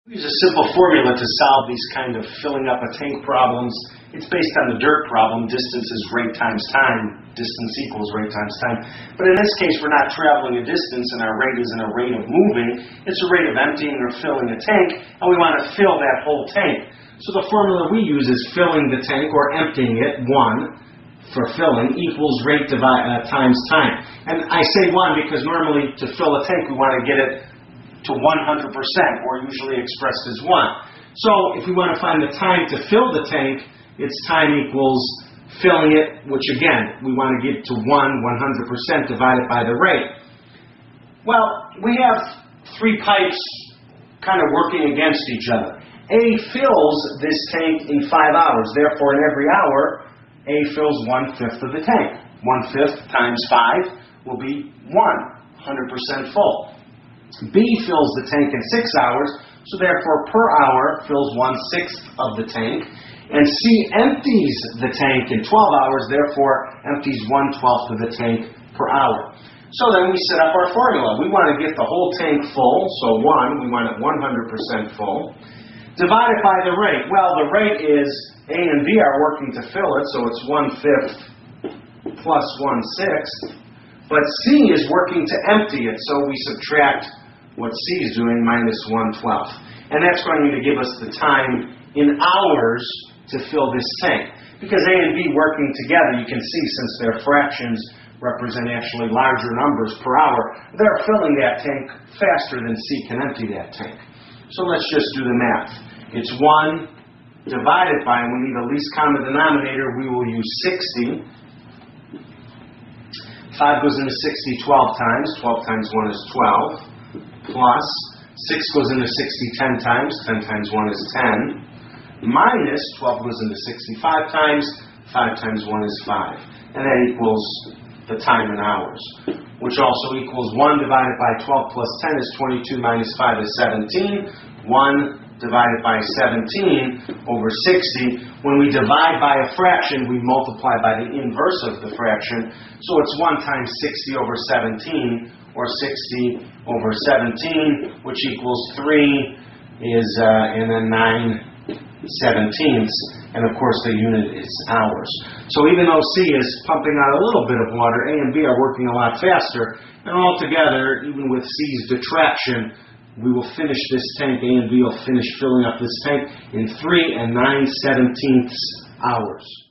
We use a simple formula to solve these kind of filling up a tank problems. It's based on the dirt problem. Distance is rate times time. Distance equals rate times time. But in this case, we're not traveling a distance, and our rate isn't a rate of moving. It's a rate of emptying or filling a tank, and we want to fill that whole tank. So the formula we use is filling the tank or emptying it, 1 for filling, equals rate times time. And I say 1 because normally to fill a tank, we want to get it to 100%, or usually expressed as 1. So if we want to find the time to fill the tank, it's time equals filling it, which again, we want to get to 100% divided by the rate. Well, we have 3 pipes kind of working against each other. A fills this tank in 5 hours. Therefore, in every hour, A fills 1/5 of the tank. 1/5 times 5 will be 100% full. B fills the tank in 6 hours, so therefore per hour fills 1/6 of the tank. And C empties the tank in 12 hours, therefore empties 1/12 of the tank per hour. So then we set up our formula. We want to get the whole tank full, so 1, we want it 100% full. Divided by the rate. Well, the rate is A and B are working to fill it, so it's 1/5 plus 1/6. But C is working to empty it, so we subtract what C is doing minus 1/12. And that's going to give us the time in hours to fill this tank. Because A and B working together, you can see since their fractions represent actually larger numbers per hour, they're filling that tank faster than C can empty that tank. So let's just do the math. It's 1 divided by, and we need a least common denominator, we will use 60. 5 goes into 60 12 times. 12 times 1 is 12. Plus 6 goes into 60 10 times. 10 times 1 is 10. Minus 12 goes into 65 times. 5 times 1 is 5. And that equals the time in hours, which also equals 1 divided by 12 plus 10 is 22 minus 5 is 17. 1 divided by 17 over 60. When we divide by a fraction, we multiply by the inverse of the fraction. So it's 1 times 60 over 17, or 60 over 17, which equals 3 is, and then 9/17. And of course the unit is hours. So even though C is pumping out a little bit of water, A and B are working a lot faster. And altogether, even with C's detraction, we will finish this tank, A and B will finish filling up this tank in 3 9/17 hours.